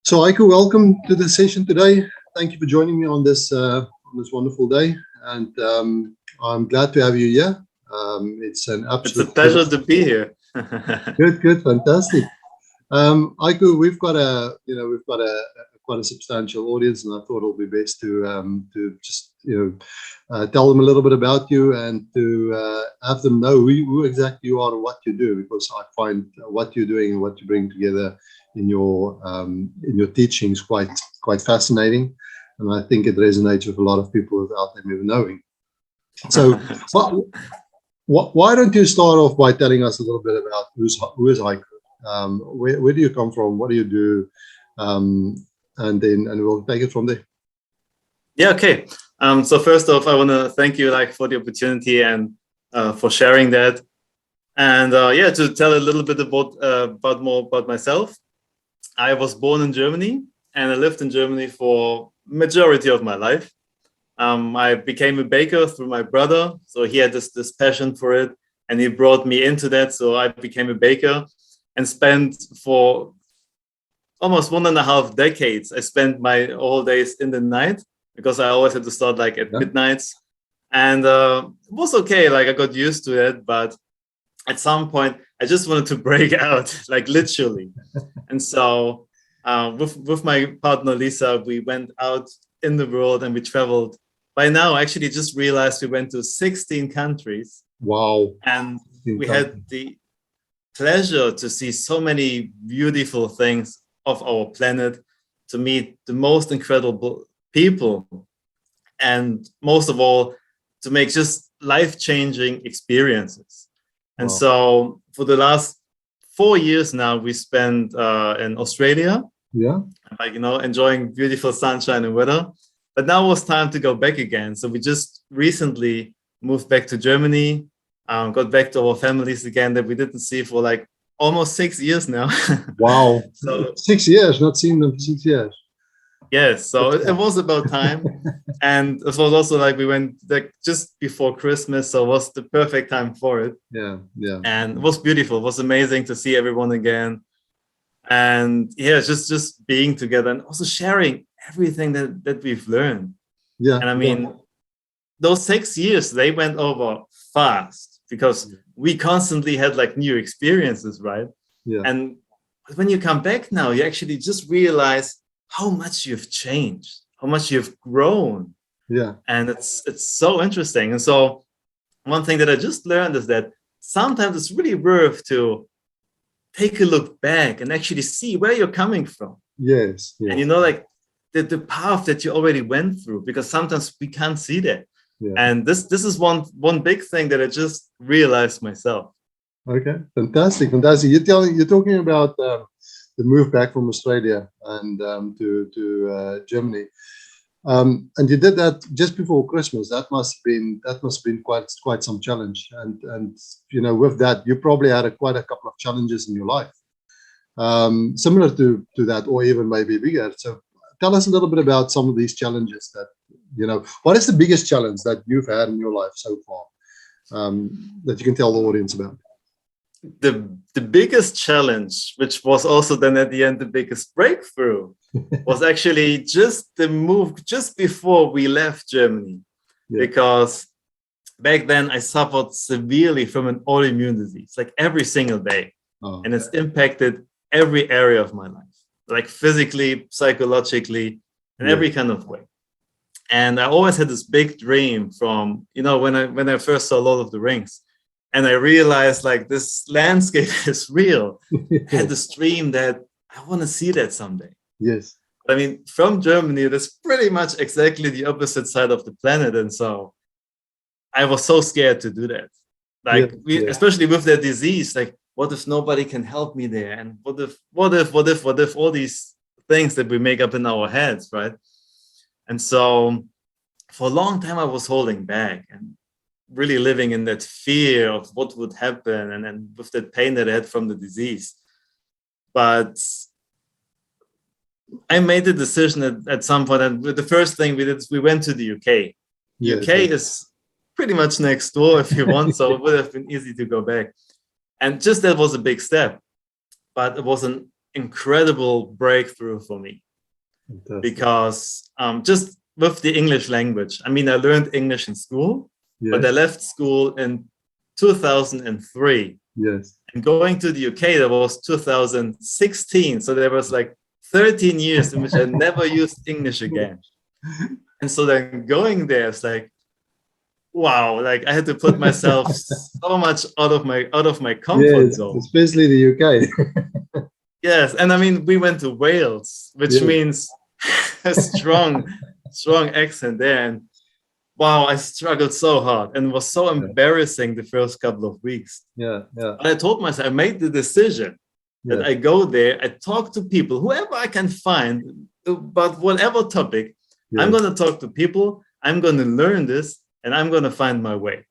So, Aiko, welcome to the session today. Thank you for joining me on this wonderful day, and I'm glad to have you here. It's an It's a absolute pleasure to be here. good, fantastic. Aiko, we've got a quite a substantial audience, and I thought it'll be best to just tell them a little bit about you and to have them know who exactly you are and what you do, because I find what you're doing and what you bring together in your teachings quite fascinating, and I think it resonates with a lot of people without them even knowing. So, why don't you start off by telling us a little bit about who is Aiko? Where do you come from? What do you do? And we'll take it from there. Yeah, okay. So first off, I want to thank you for the opportunity and for sharing that. And to tell a little bit about more about myself. I was born in Germany and I lived in Germany for majority of my life. I became a baker through my brother. So he had this passion for it and he brought me into that. So I became a baker and spent for almost 1.5 decades. I spent my whole days in the night because I always had to start at midnights. And it was okay. I got used to it. But at some point, I just wanted to break out, literally. And so with my partner, Lisa, we went out in the world and we traveled. By now, I actually just realized we went to 16 countries. Wow. And we had the pleasure to see so many beautiful things of our planet, to meet the most incredible people, and most of all, to make just life-changing experiences. And so for the last 4 years now, we spent in Australia, enjoying beautiful sunshine and weather. But now it was time to go back again. So we just recently moved back to Germany, got back to our families again that we didn't see for almost 6 years now. Wow. So 6 years, not seeing them for 6 years. Yes, so it was about time. And it was also we went just before Christmas, so it was the perfect time for it. Yeah. And it was beautiful. It was amazing to see everyone again. And just being together and also sharing everything that we've learned. Yeah. And I mean, those 6 years, they went over fast because we constantly had new experiences, right? Yeah. And when you come back now, you actually just realize how much you've changed, how much you've grown. Yeah. And it's so interesting. And so one thing that I just learned is that sometimes it's really worth to take a look back and actually see where you're coming from. Yes. And the path that you already went through, because sometimes we can't see that. Yeah. And this is one big thing that I just realized myself. Okay, fantastic. You're talking about the move back from Australia and to Germany, and you did that just before Christmas. That must have been quite some challenge. And with that, you probably had quite a couple of challenges in your life, similar to that, or even maybe bigger. So tell us a little bit about some of these challenges that what is the biggest challenge that you've had in your life so far, that you can tell the audience about? The biggest challenge, which was also then at the end the biggest breakthrough, was actually just the move just before we left Germany. Because back then I suffered severely from an autoimmune disease, every single day. And it's impacted every area of my life, physically, psychologically, in every kind of way. And I always had this big dream from, when I first saw Lord of the Rings. And I realized this landscape is real. I had this dream that I want to see that someday. Yes. I mean, from Germany, that's pretty much exactly the opposite side of the planet. And so I was so scared to do that. Especially with that disease, what if nobody can help me there? And what if all these things that we make up in our heads, right? And so for a long time, I was holding back and really living in that fear of what would happen, and then with that pain that I had from the disease. But I made the decision at some point, and the first thing we did is we went to the UK. UK is pretty much next door if you want, so it would have been easy to go back. And just that was a big step, but it was an incredible breakthrough for me. Fantastic. Because just with the English language, I mean, I learned English in school, Yes. but I left school in 2003. Yes. And going to the UK, that was 2016. So there was like 13 years in which I never used English again. And so then going there, it's like, wow, like I had to put myself so much out of my comfort zone. Especially the UK. Yes, and I mean, we went to Wales, which means a strong accent there. And wow, I struggled so hard, and it was so embarrassing the first couple of weeks. Yeah. But I told myself, I made the decision that I go there, I talk to people, whoever I can find, about whatever topic. I'm going to talk to people, I'm going to learn this, and I'm going to find my way.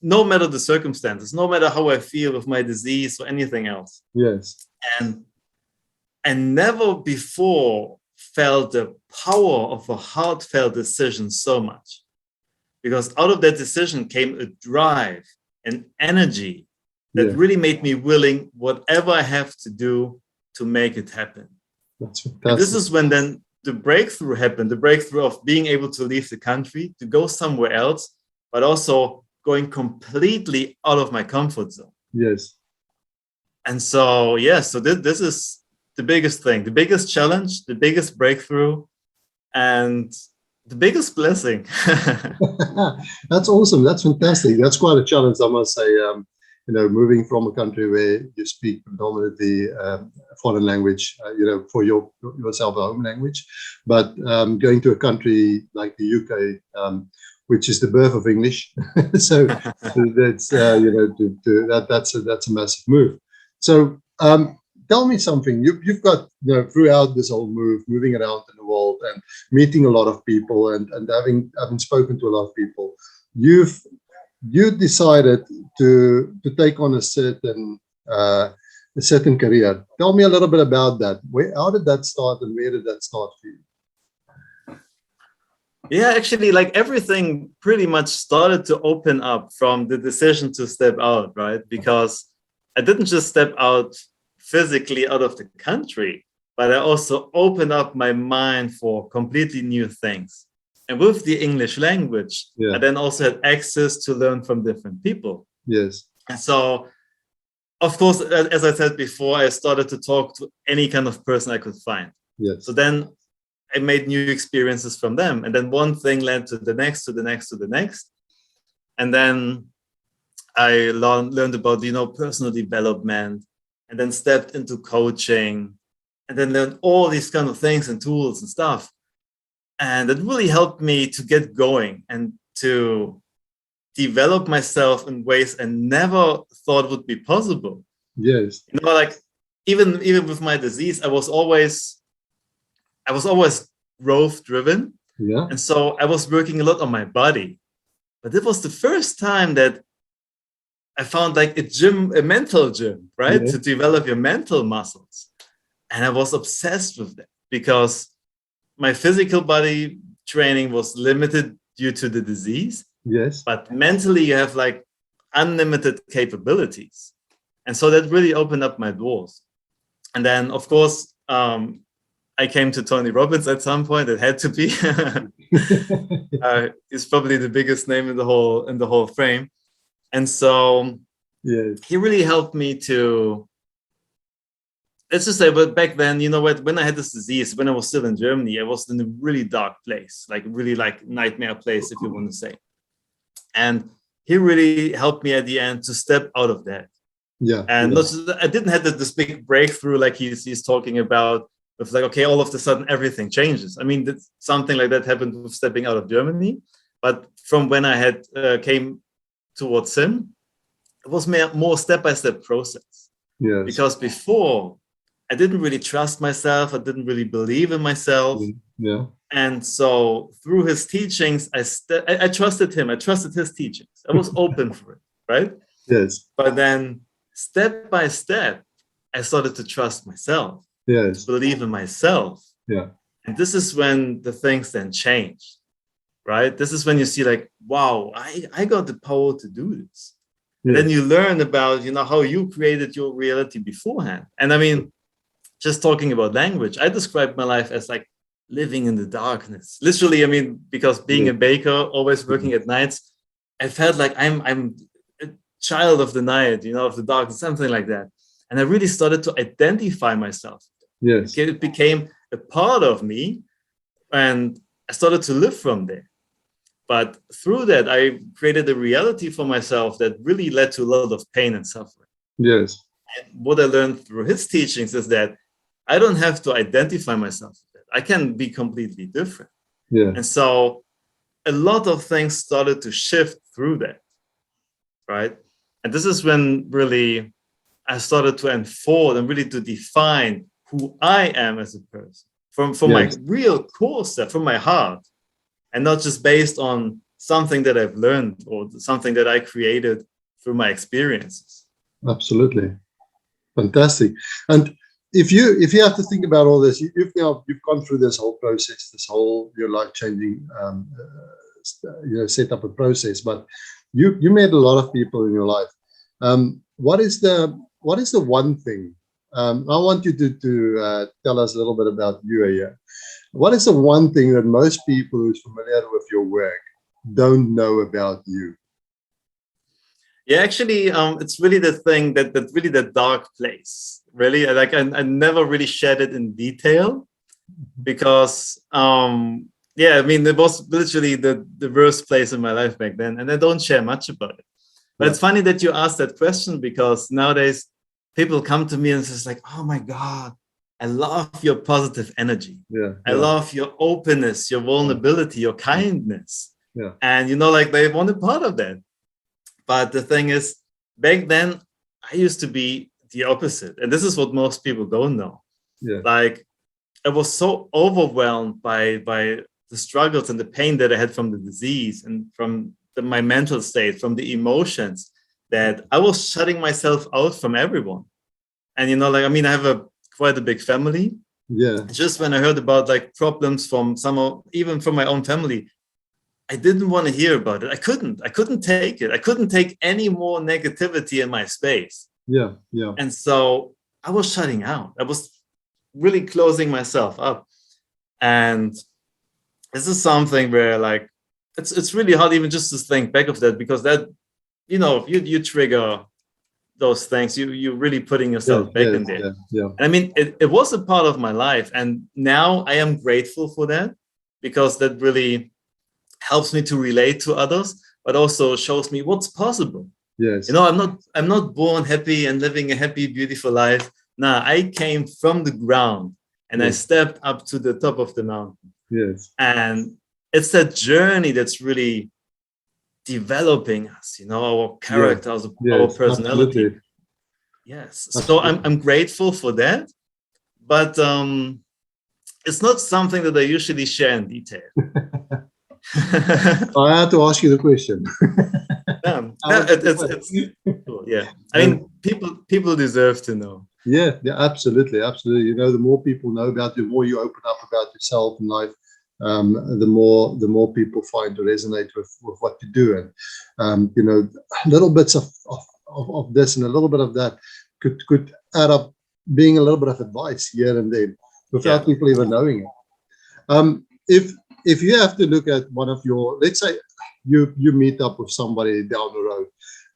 No matter the circumstances, no matter how I feel with my disease or anything else. Yes. And I never before felt the power of a heartfelt decision so much. Because out of that decision came a drive, an energy that really made me willing, whatever I have to do to make it happen. That's fantastic. And this is when then the breakthrough happened, the breakthrough of being able to leave the country, to go somewhere else, but also going completely out of my comfort zone. Yes. And so, so this is the biggest thing, the biggest challenge, the biggest breakthrough, and the biggest blessing. That's awesome. That's fantastic. That's quite a challenge, I must say. Moving from a country where you speak predominantly foreign language, for yourself a home language, but going to a country like the UK, which is the birth of English, so that's that's a massive move. So tell me something. You've got throughout this whole moving around in the world and meeting a lot of people and having spoken to a lot of people, you decided to take on a certain career. Tell me a little bit about that. How did that start, and where did that start for you? Yeah, actually, like everything pretty much started to open up from the decision to step out, right? Because I didn't just step out physically out of the country, but I also opened up my mind for completely new things. And with the English language, I then also had access to learn from different people. Yes. And so, of course, as I said before, I started to talk to any kind of person I could find. Yes. So then I made new experiences from them. And then one thing led to the next, to the next, to the next. And then I learned about, personal development, and then stepped into coaching, and then learned all these kind of things and tools and stuff. And it really helped me to get going and to develop myself in ways I never thought would be possible. Yes. Like even with my disease, I was always growth driven. Yeah. And so I was working a lot on my body. But it was the first time that I found like a mental gym, right? Yeah. To develop your mental muscles. And I was obsessed with that because my physical body training was limited due to the disease. Yes. But mentally, you have like unlimited capabilities. And so that really opened up my doors. And then, of course, I came to Tony Robbins at some point. It had to be. He's probably the biggest name in the whole frame. And so he really helped me to, let's just say, but back then, when I had this disease, when I was still in Germany, I was in a really dark place, like really like nightmare place, if you want to say. And he really helped me at the end to step out of that. Yeah. And I didn't have this big breakthrough like he's talking about, with like, okay, all of a sudden everything changes. I mean, something like that happened with stepping out of Germany. But from when I had came towards him, it was more step-by-step process. Yes. Because before, I didn't really trust myself. I didn't really believe in myself. Yeah. And so through his teachings, I trusted him. I trusted his teachings. I was open for it, right? Yes. But then step by step, I started to trust myself. Yes. To believe in myself. Yeah. And this is when the things then change, right? This is when you see like, wow, I got the power to do this. And then you learn about, how you created your reality beforehand. And I mean, just talking about language, I describe my life as like living in the darkness. Literally, I mean, because being a baker, always working at nights, I felt like I'm a child of the night, you know, of the darkness, something like that. And I really started to identify myself. Yes. It became a part of me, and I started to live from there. But through that, I created a reality for myself that really led to a lot of pain and suffering. Yes. And what I learned through his teachings is that I don't have to identify myself with that. I can be completely different. Yeah. And so a lot of things started to shift through that, right? And this is when really I started to unfold and really to define who I am as a person from my real core stuff, from my heart, and not just based on something that I've learned or something that I created through my experiences. Absolutely. Fantastic. And if you have to think about all this, you've gone through this whole process, this whole your life-changing setup and process, but you met a lot of people in your life. What is the one thing? I want you to tell us a little bit about you here. What is the one thing that most people who's familiar with your work don't know about you? Yeah, actually, it's really the thing that really the dark place. Really, like I never really shared it in detail because, yeah, I mean, it was literally the worst place in my life back then, and I don't share much about it. But it's funny that you asked that question because nowadays people come to me and says like, "Oh my God, I love your positive energy. I love your openness, your vulnerability, your kindness." And you know, like they want a part of that. But the thing is, back then I used to be the opposite, and this is what most people don't know. Like I was so overwhelmed by the struggles and the pain that I had from the disease and from my mental state, from the emotions, that I was shutting myself out from everyone. And you know, like I mean, I have quite a big family. Just when I heard about like problems from even from my own family, I didn't want to hear about it. I couldn't take it. I couldn't take any more negativity in my space. And so I was shutting out. I was really closing myself up. And this is something where like it's really hard even just to think back of that, because that, you know, you trigger those things, you're really putting yourself back in there. And I mean, it was a part of my life, and now I am grateful for that, because that really helps me to relate to others, but also shows me what's possible. You know, I'm not born happy and living a happy, beautiful life. Nah, I came from the ground and I stepped up to the top of the mountain. And it's that journey that's really developing us, you know, our character, our personality. Absolutely. So I'm grateful for that, but it's not something that I usually share in detail. I had to ask you the question. I mean, people deserve to know. Absolutely. You know, the more people know about you, the more you open up about yourself in life, the more people find to resonate with what you do. And you know, little bits of this and a little bit of that could add up, being a little bit of advice here and there without people even knowing it. If you have to look at one of your, let's say you meet up with somebody down the road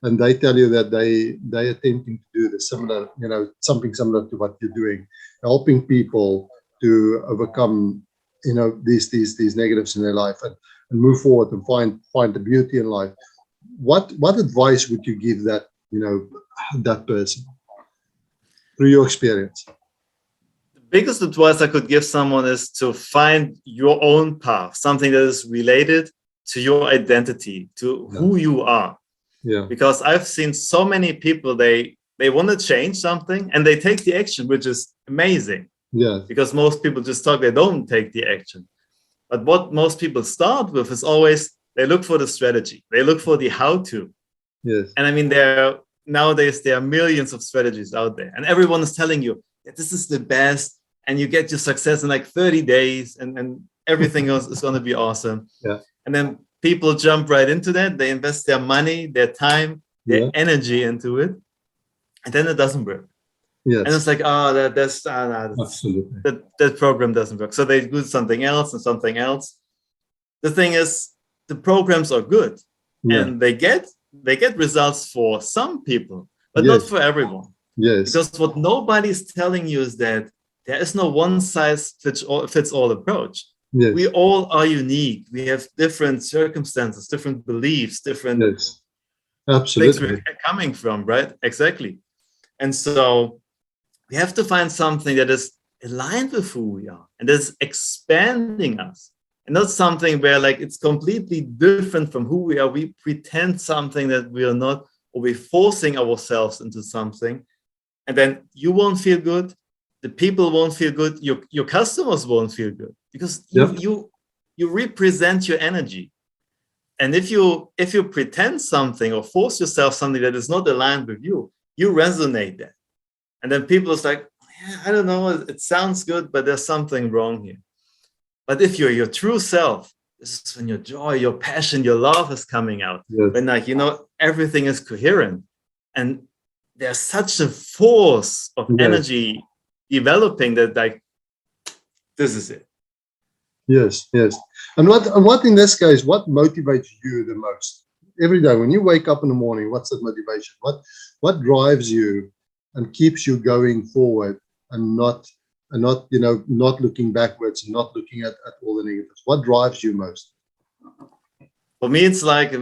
and they tell you that they're attempting to do the similar, you know, something similar to what you're doing, helping people to overcome, you know, these negatives in their life and move forward and find the beauty in life. What advice would you give that, you know, that person through your experience? Biggest advice I could give someone is to find your own path, something that is related to your identity, to who you are. Because I've seen so many people, they want to change something and they take the action, which is amazing. Because most people just talk, they don't take the action. But what most people start with is always, they look for the strategy, they look for the how-to. And I mean, nowadays there are millions of strategies out there, and everyone is telling you that this is the best, and you get your success in like 30 days, and everything else is going to be awesome. And then people jump right into that. They invest their money, their time, their energy into it, and then it doesn't work. Yes. And it's like, oh, that's Absolutely. that program doesn't work. So they do something else and something else. The thing is, the programs are good, Yeah. and they get results for some people, but not Yes. for everyone. Yes. Because what nobody's telling you is that there is no one size fits all approach. Yes. We all are unique. We have different circumstances, different beliefs, different Yes. things Absolutely. we're coming from, right? Exactly. And so we have to find something that is aligned with who we are and that's expanding us. And not something where like it's completely different from who we are. We pretend something that we are not, or we're forcing ourselves into something. And then you won't feel good. The people won't feel good. Your customers won't feel good because you represent your energy. And if you pretend something or force yourself something that is not aligned with you, you resonate that. And then people is like, yeah, I don't know, it sounds good, but there's something wrong here. But if you're your true self, this is when your joy, your passion, your love is coming out. Yes. When like, everything is coherent. And there's such a force of energy developing that like, this is it. Yes, yes. And what in this case, what motivates you the most every day when you wake up in the morning? What's that motivation? What drives you and keeps you going forward and not looking backwards and not looking at all the negatives? What drives you most? For me, it's like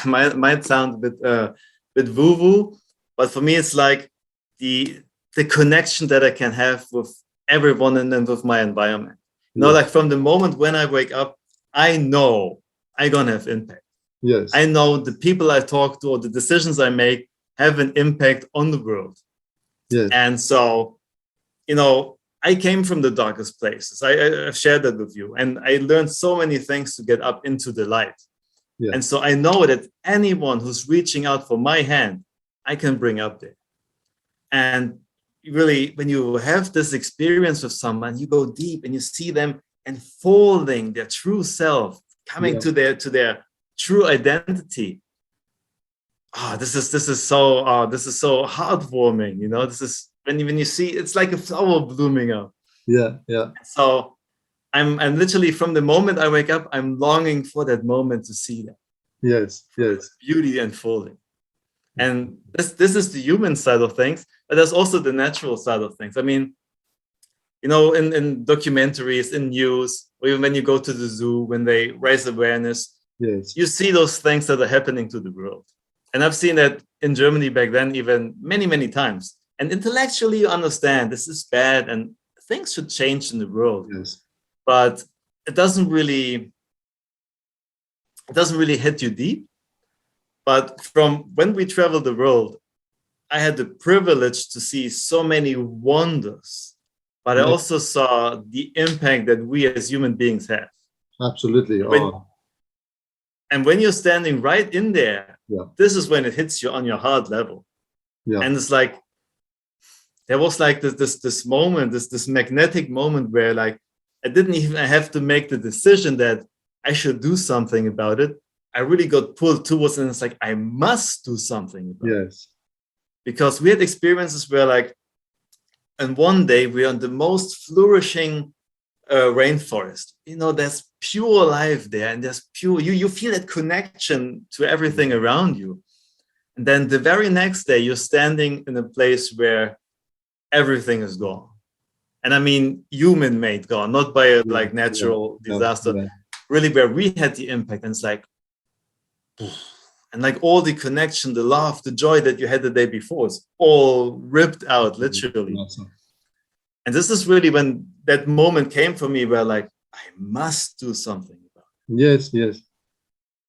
might sound a bit woo-woo, but for me, it's like the connection that I can have with everyone and then with my environment. Like from the moment when I wake up, I know I'm gonna have impact. Yes. I know the people I talk to or the decisions I make have an impact on the world. Yes. And so, I came from the darkest places. I've shared that with you, and I learned so many things to get up into the light. Yeah. And so I know that anyone who's reaching out for my hand, I can bring up there. And really, when you have this experience with someone, you go deep and you see them unfolding their true self, coming to their true identity. This is so heartwarming. This is when you see it's like a flower blooming up. Yeah, yeah. So I'm literally from the moment I wake up, I'm longing for that moment to see that. Yes, yes. Beauty unfolding. And this is the human side of things, but there's also the natural side of things. I mean, in documentaries, in news, or even when you go to the zoo, when they raise awareness, you see those things that are happening to the world. And I've seen that in Germany back then, even many, many times. And intellectually, you understand this is bad and things should change in the world. Yes. But it doesn't really hit you deep. But from when we travel the world, I had the privilege to see so many wonders, but I also saw the impact that we as human beings have. Absolutely. And when you're standing right in there, this is when it hits you on your heart level. Yeah. And it's like, there was like this moment, this magnetic moment where like, I didn't even have to make the decision that I should do something about it. I really got pulled towards it, and it's like, I must do something about it. Because we had experiences where like, and one day we're on the most flourishing rainforest. There's pure life there, and there's pure, you feel that connection to everything around you. And then the very next day, you're standing in a place where everything is gone. And I mean, human-made gone, not by a like natural disaster, really where we had the impact. And it's like, and like all the connection, the love, the joy that you had the day before is all ripped out, literally. Awesome. And this is really when that moment came for me where like, I must do something about it. Yes, yes.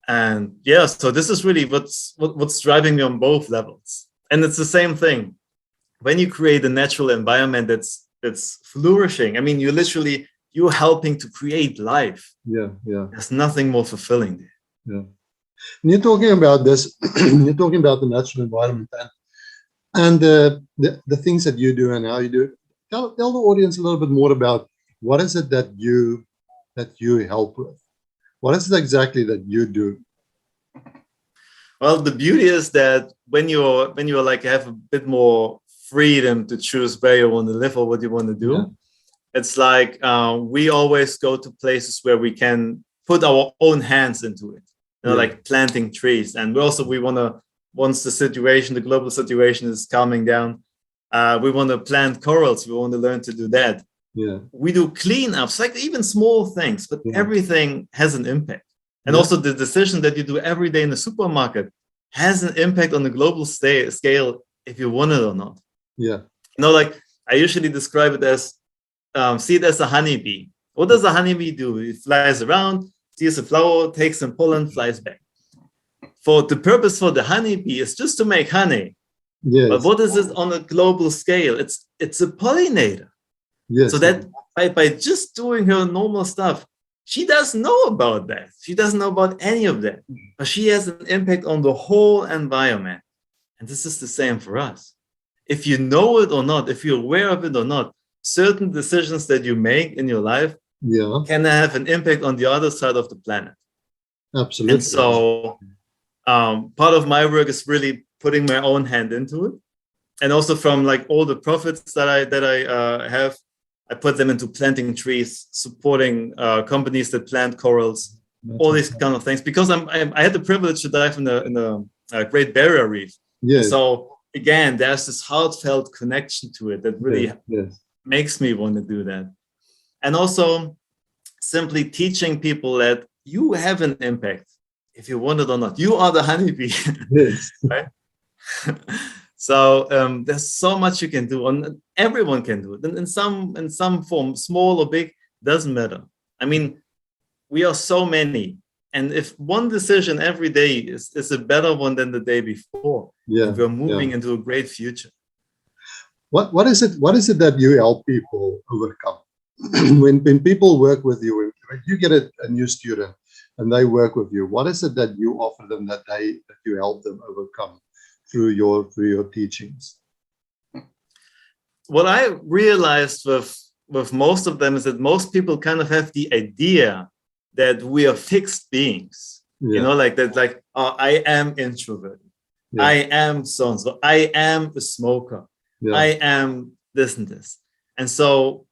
And so this is really what's driving me on both levels. And it's the same thing. When you create a natural environment that's flourishing, I mean, you're helping to create life. Yeah, yeah. There's nothing more fulfilling there. Yeah. And you're talking about this, you're talking about the natural environment and the things that you do and how you do it. Tell the audience a little bit more about what is it that you help with? What is it exactly that you do? Well, the beauty is that when you're like have a bit more freedom to choose where you want to live or what you want to do. Yeah. It's like we always go to places where we can put our own hands into it, like planting trees. And we want to, once the global situation is calming down, we want to plant corals. We want to learn to do that. Yeah. We do cleanups, like even small things, but everything has an impact. And also the decision that you do every day in the supermarket has an impact on the global scale, if you want it or not. Yeah. Like I usually describe it as, see it as a honeybee. What does a honeybee do? It flies around, sees a flower, takes some pollen, flies back. For the purpose for the honeybee is just to make honey. Yes. But what is it on a global scale? It's a pollinator. Yes. So that by just doing her normal stuff, she doesn't know about that. She doesn't know about any of that. But she has an impact on the whole environment. And this is the same for us. If you know it or not, if you're aware of it or not, certain decisions that you make in your life can have an impact on the other side of the planet. Absolutely. And so part of my work is really putting my own hand into it. And also from like all the profits that I have, I put them into planting trees, supporting companies that plant corals, all these kind of things. Because I had the privilege to dive in the Great Barrier Reef. Yes. So again, there's this heartfelt connection to it that really makes me want to do that. And also simply teaching people that you have an impact, if you want it or not. You are the honeybee. Yes. Right? So there's so much you can do, and everyone can do it. And in some form, small or big, doesn't matter. I mean, we are so many. And if one decision every day is a better one than the day before, we're moving into a great future. What is it that you help people overcome? when people work with you, when you get a new student and they work with you, what is it that you offer them that you help them overcome through your teachings? What I realized with most of them is that most people kind of have the idea that we are fixed beings, like that, like, oh, I am introverted, I am so-and-so, I am a smoker, I am this and this. And so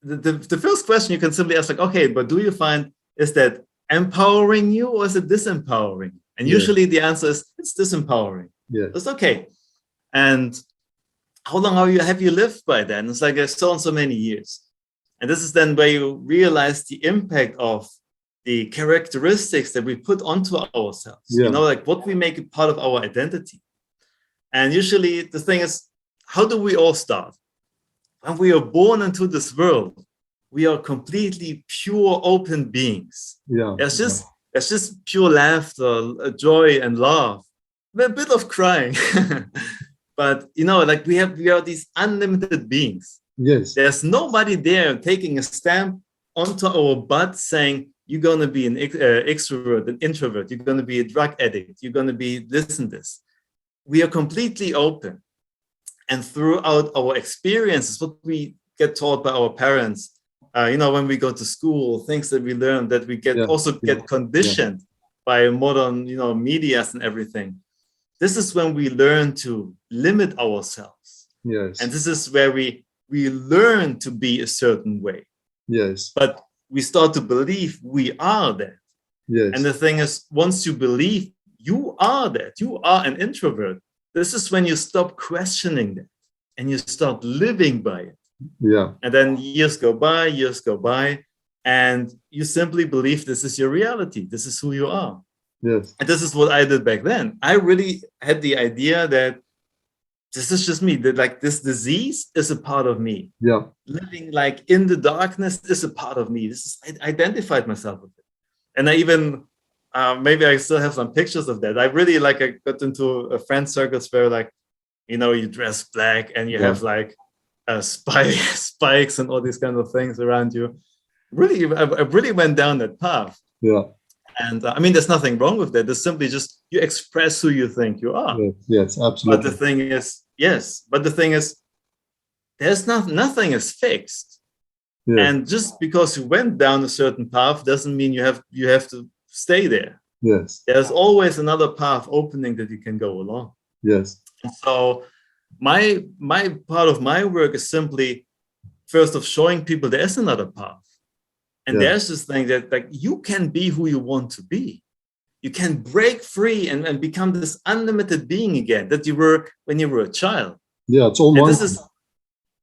the first question you can simply ask, like, okay, but do you find, is that empowering you or is it disempowering? And usually the answer is, it's disempowering. It's okay. And how long have you lived by then? It's like so and so many years. And this is then where you realize the impact of the characteristics that we put onto ourselves, like what we make a part of our identity. And usually the thing is, how do we all start? When we are born into this world, we are completely pure, open beings. It's just pure laughter, joy, and love. A bit of crying. But, like we are these unlimited beings. There's nobody there taking a stamp onto our butt saying, you're going to be an extrovert, an introvert, you're going to be a drug addict, you're going to be this and this. We are completely open. And throughout our experiences, what we get taught by our parents, when we go to school, things that we learn, that we get conditioned by modern, medias and everything. This is when we learn to limit ourselves. And this is where we learn to be a certain way. But we start to believe we are that. And the thing is, once you believe you are that, you are an introvert, this is when you stop questioning that and you start living by it. And then years go by, and you simply believe this is your reality. This is who you are. And this is what I did back then. I really had the idea that this is just me, that like this disease is a part of me. Living like in the darkness is a part of me. I identified myself with it. And I even, maybe I still have some pictures of that. I got into friend circles where like, you dress black and you have like spikes and all these kind of things around you. Really, I really went down that path. And I mean, there's nothing wrong with that. There's simply just you express who you think you are. Absolutely. But the thing is, there's nothing is fixed. And just because you went down a certain path doesn't mean you have to stay there. There's always another path opening that you can go along. And so my part of my work is simply first of showing people there is another path. And there's this thing that like you can be who you want to be. You can break free and become this unlimited being again that you were when you were a child. Yeah, it's all and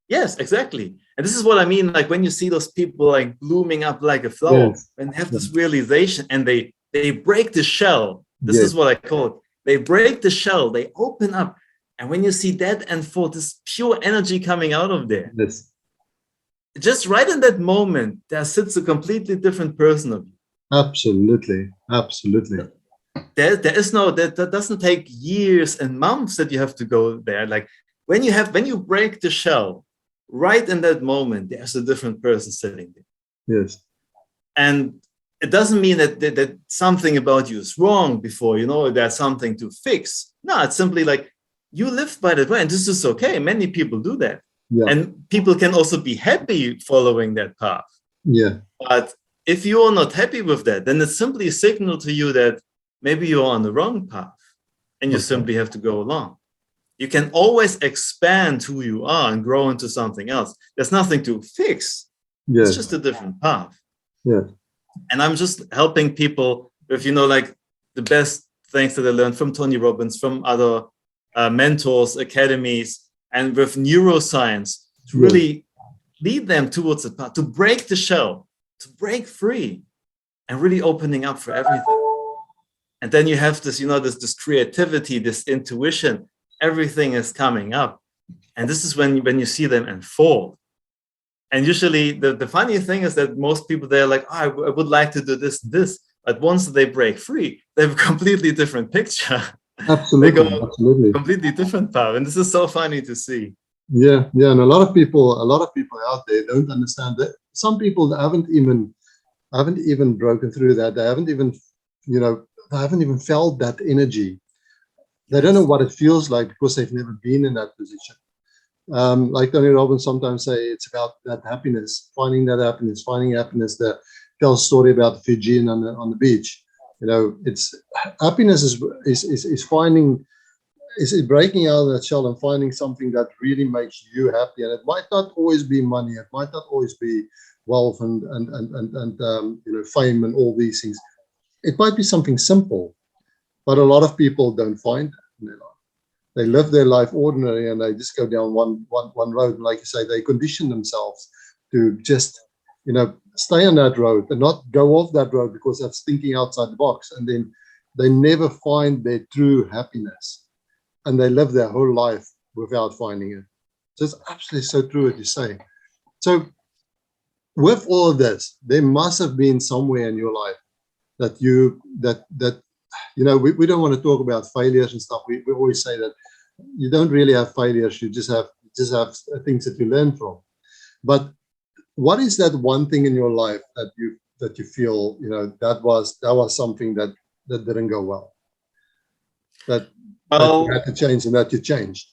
yes, exactly. And this is what I mean, like when you see those people like blooming up like a flower, and they have this realization and they break the shell. This is what I call it. They break the shell, they open up. And when you see that and for this pure energy coming out of there, just right in that moment, there sits a completely different person of you. Absolutely. There is no, that doesn't take years and months that you have to go there. Like when you break the shell, right in that moment, there's a different person sitting there. Yes. And it doesn't mean that something about you is wrong before, there's something to fix. No, it's simply like you live by that way, and this is okay. Many people do that. Yeah. And people can also be happy following that path. Yeah. But if you are not happy with that, then it's simply a signal to you that maybe you're on the wrong path and you simply have to go along. You can always expand who you are and grow into something else. There's nothing to fix. Yes. It's just a different path. Yeah. And I'm just helping people with, like the best things that I learned from Tony Robbins, from other mentors, academies, and with neuroscience to really lead them towards the path, to break the shell, to break free, and really opening up for everything. And then you have this, this creativity, this intuition, everything is coming up. And this is when you see them unfold. And usually the funny thing is that most people, they're like, I would like to do this. But once they break free, they have a completely different picture. Absolutely. They go completely different path. And this is so funny to see. Yeah. And a lot of people out there don't understand that. Some people haven't even broken through that. They haven't even, they haven't even felt that energy. They don't know what it feels like because they've never been in that position. Like Tony Robbins sometimes say, it's about that happiness, finding happiness. That tells a story about the Fijian on the beach. It's happiness is finding, is breaking out of that shell and finding something that really makes you happy. And it might not always be money. It might not always be wealth and fame and all these things. It might be something simple, but a lot of people don't find that in their life. They live their life ordinary and they just go down one road. And like you say, they condition themselves to just, stay on that road and not go off that road because that's thinking outside the box. And then they never find their true happiness and they live their whole life without finding it. So it's absolutely so true what you say. So with all of this, there must have been somewhere in your life that we don't want to talk about failures and stuff. We always say that you don't really have failures. You just have things that you learn from. But what is that one thing in your life that you feel, that was something that didn't go well? That you had to change and that you changed?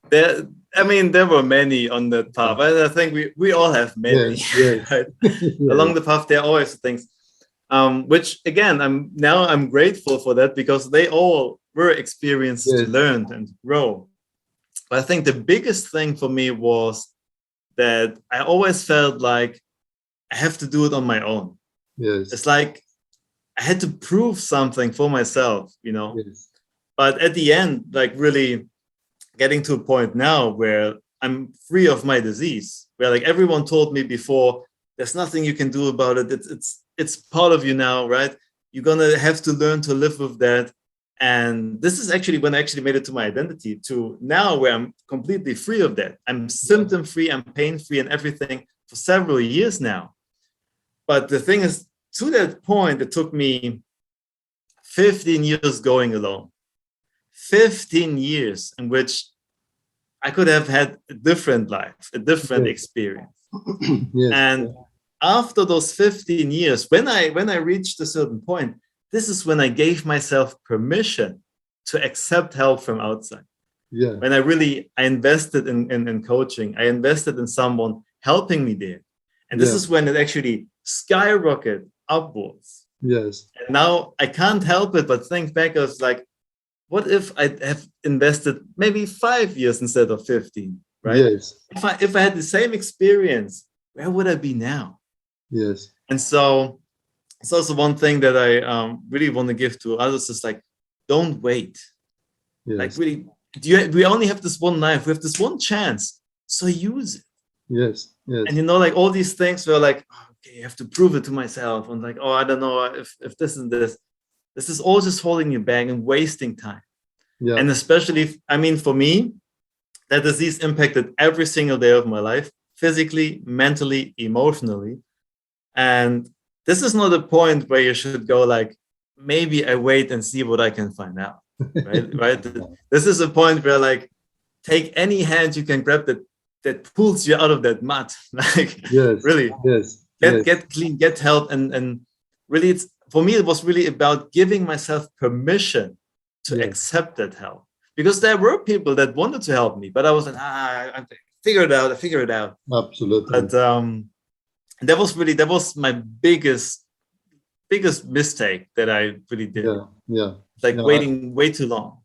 There were many on that path. I think we all have many. Yes. Right? Along the path, there are always things. Which again, I'm grateful for that because they all were experiences to learn and grow. But I think the biggest thing for me was that I always felt like I have to do it on my own. Yes. It's like I had to prove something for myself, Yes. But at the end, like really getting to a point now where I'm free of my disease, where like everyone told me before, there's nothing you can do about it. It's part of you now, right? You're gonna have to learn to live with that. And this is actually when I actually made it to my identity, to now where I'm completely free of that. I'm symptom free, I'm pain free and everything for several years now. But the thing is, to that point, it took me 15 years going alone. 15 years in which I could have had a different life, a different experience. And after those 15 years, when I reached a certain point, this is when I gave myself permission to accept help from outside. Yeah. When I invested in coaching, I invested in someone helping me there. And this is when it actually skyrocketed upwards. Yes. And now I can't help it but think back as like, what if I have invested maybe 5 years instead of 15, right? Yes. If I had the same experience, where would I be now? Yes. And so it's also one thing that I really want to give to others is like, don't wait. Yes. Like really, we only have this one life. We have this one chance. So use it. Yes. Yes. And like all these things were like, oh, okay, I have to prove it to myself. And like, oh, I don't know if this and this. This is all just holding you back and wasting time. Yeah. And especially, I mean, for me, that disease impacted every single day of my life, physically, mentally, emotionally. And this is not a point where you should go like, maybe I wait and see what I can find out, right? This is a point where like, take any hand you can grab that pulls you out of that mud. Like, yes. Really, yes. Get clean, get help, and really, it's for me. It was really about giving myself permission to accept that help, because there were people that wanted to help me, but I was like, I figure it out. Absolutely. But that was my biggest mistake that I really did. Yeah. Like waiting way too long.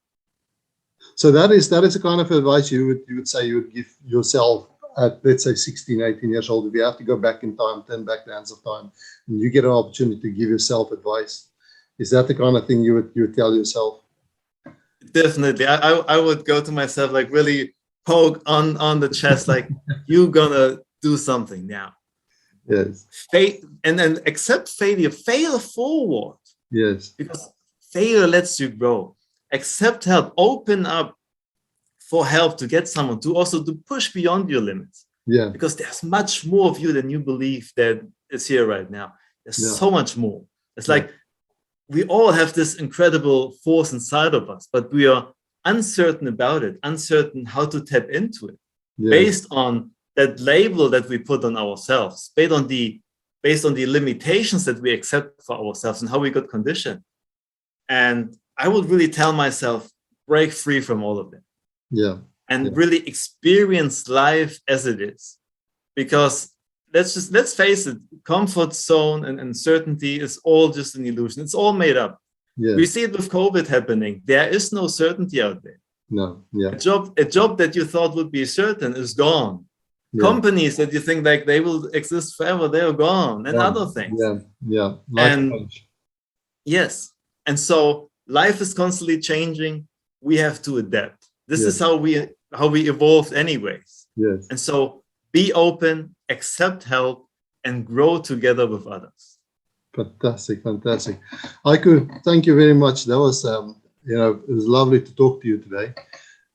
So that is the kind of advice you would say you would give yourself at, let's say, 16, 18 years old. If you have to go back in time, turn back the hands of time, and you get an opportunity to give yourself advice, is that the kind of thing you would tell yourself? Definitely. I would go to myself, like really poke on the chest, like, you're gonna do something now. Yes. And then accept failure, fail forward. Yes. Because failure lets you grow. Accept help, open up for help to get someone to push beyond your limits. Yeah. Because there's much more of you than you believe that is here right now. There's so much more. It's like we all have this incredible force inside of us, but we are uncertain about it, uncertain how to tap into it, based on that label that we put on ourselves, based on the limitations that we accept for ourselves and how we got conditioned. And I would really tell myself, break free from all of that. Yeah. And really experience life as it is. Because let's face it, comfort zone and certainty is all just an illusion. It's all made up. Yeah. We see it with COVID happening. There is no certainty out there. No. Yeah. A job that you thought would be certain is gone. Yeah. Companies that you think like they will exist forever, they are gone, and other things. Yeah. Yes. And so life is constantly changing. We have to adapt. This is how we evolved anyways. Yes. And so be open, accept help, and grow together with others. Fantastic. Aiku, thank you very much. That was, it was lovely to talk to you today.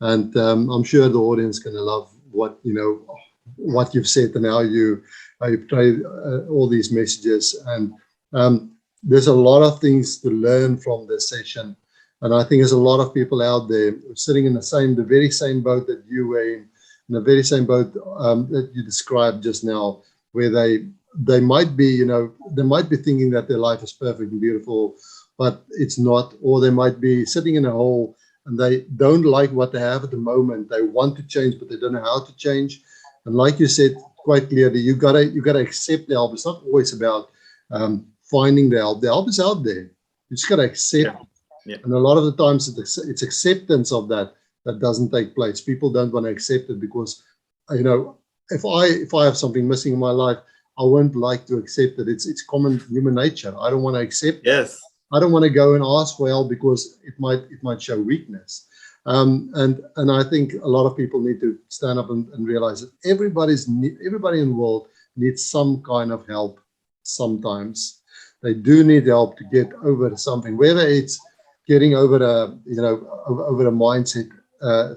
And I'm sure the audience is going to love what you've said and how you portray all these messages. And there's a lot of things to learn from this session. And I think there's a lot of people out there sitting in the very same boat that you were in the very same boat that you described just now, where they might be, they might be thinking that their life is perfect and beautiful, but it's not, or they might be sitting in a hole and they don't like what they have at the moment. They want to change, but they don't know how to change. And like you said quite clearly, you gotta accept the help. It's not always about finding the help. The help is out there. You just gotta accept it. Yeah. And a lot of the times it's acceptance of that doesn't take place. People don't want to accept it because, if I have something missing in my life, I won't like to accept it. It's common human nature. I don't want to accept it. Yes. I don't want to go and ask for help because it might show weakness. And I think a lot of people need to stand up and realize that everybody in the world needs some kind of help. Sometimes they do need help to get over something, whether it's getting over over a mindset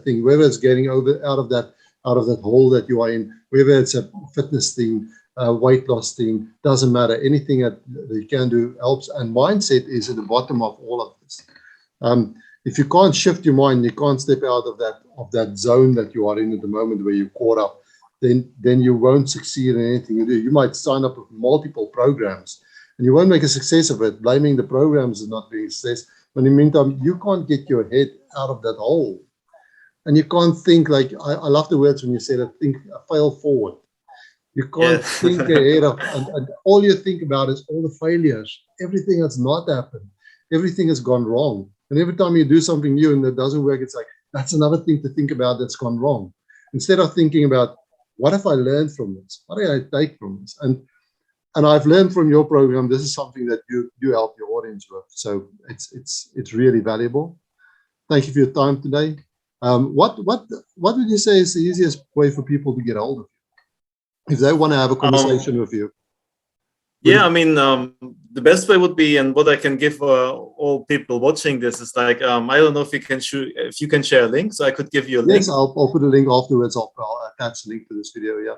thing, whether it's getting out of that hole that you are in, whether it's a fitness thing, weight loss thing, doesn't matter. Anything that you can do helps. And mindset is at the bottom of all of this. If you can't shift your mind, you can't step out of that zone that you are in at the moment where you're caught up, then you won't succeed in anything you do. You might sign up with multiple programs and you won't make a success of it, blaming the programs as not being a success. But in the meantime, you can't get your head out of that hole. And you can't think like, I love the words when you say that, fail forward. You can't think ahead of, and all you think about is all the failures, everything that's not happened, everything has gone wrong. And every time you do something new and that doesn't work, it's like, that's another thing to think about that's gone wrong. Instead of thinking about, what have I learned from this? What did I take from this? And I've learned from your program, this is something that you help your audience with. So it's really valuable. Thank you for your time today. What would you say is the easiest way for people to get hold of you if they want to have a conversation with you? Yeah, I mean, the best way would be, and what I can give all people watching this is like, I don't know if you can share a link, so I could give you a link. Yes, I'll put a link afterwards. I'll attach a link to this video. Yeah.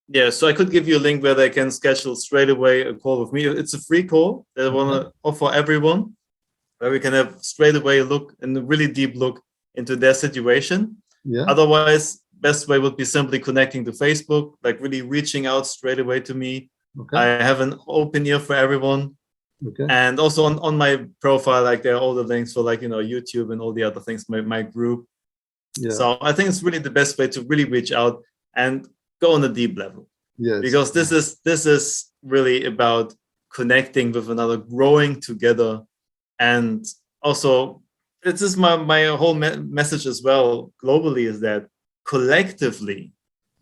Yeah, so I could give you a link where they can schedule straight away a call with me. It's a free call that I want to offer everyone, where we can have straight away a look and a really deep look into their situation. Yeah. Otherwise, best way would be simply connecting to Facebook, like really reaching out straight away to me. Okay. I have an open ear for everyone. Okay. And also on my profile, like there are all the links for, like, you know, YouTube and all the other things, my group. Yeah. So I think it's really the best way to really reach out and go on a deep level. Yes. Because this is really about connecting with another, growing together. And also, this is my whole message as well globally, is that collectively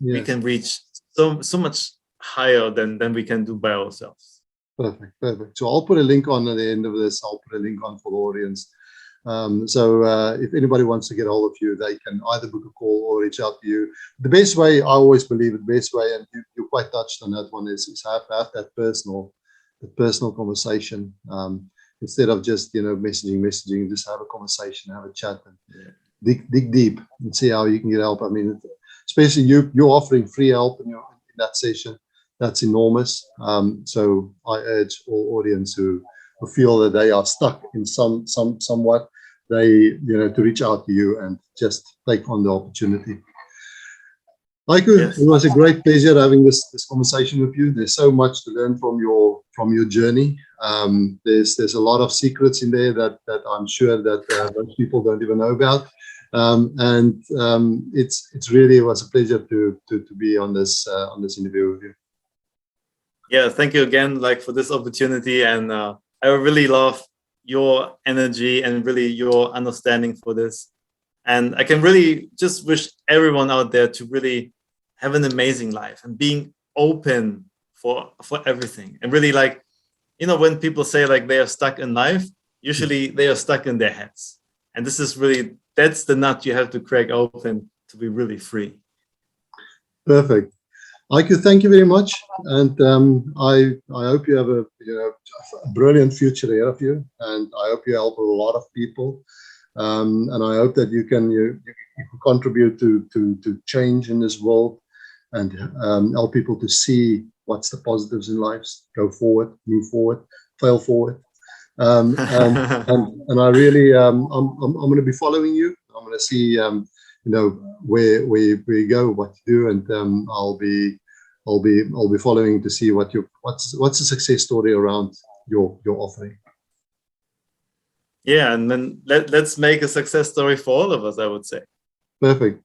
we can reach so much higher than we can do by ourselves. Perfect. So I'll put a link on at the end of this. I'll put a link on for the audience. So if anybody wants to get hold of you, they can either book a call or reach out to you. The best way, I always believe the best way, and you're quite touched on that one, is have that personal conversation. Instead of just, you know, messaging, just have a conversation, have a chat, and dig deep and see how you can get help. I mean, especially you're offering free help in that session. That's enormous. So I urge all audience who feel that they are stuck in somewhat, to reach out to you and just take on the opportunity. Heiko, yes. It was a great pleasure having this conversation with you. There's so much to learn from your journey. There's a lot of secrets in there that I'm sure that most people don't even know about. It's really, it was a pleasure to be on this interview with you. Yeah, thank you again, like, for this opportunity, and I really love your energy and really your understanding for this. And I can really just wish everyone out there to really have an amazing life and being open for everything. And really, like, you know, when people say like they are stuck in life, usually they are stuck in their heads. And this is really, that's the nut you have to crack open to be really free. Perfect. Heiko, thank you very much. And I hope you have a brilliant future ahead of you. And I hope you help a lot of people. And I hope that you can contribute to change in this world and help people to see what's the positives in life, go forward, move forward, fail forward. And I really, I'm going to be following you. I'm going to see, where you go, what you do, and I'll be following to see what's the success story around your offering. Yeah, and then let's make a success story for all of us, I would say. Perfect.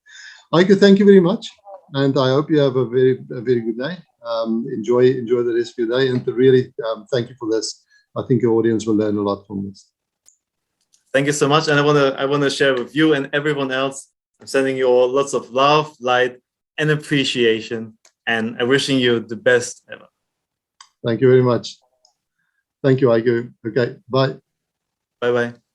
Heiko, thank you very much, and I hope you have a very good day. Enjoy the rest of your day, and really thank you for this. I think your audience will learn a lot from this. Thank you so much, and I want to share with you and everyone else. I'm sending you all lots of love, light, and appreciation, and I'm wishing you the best ever. Thank you very much. Thank you, Heiko. Okay, bye. Bye-bye.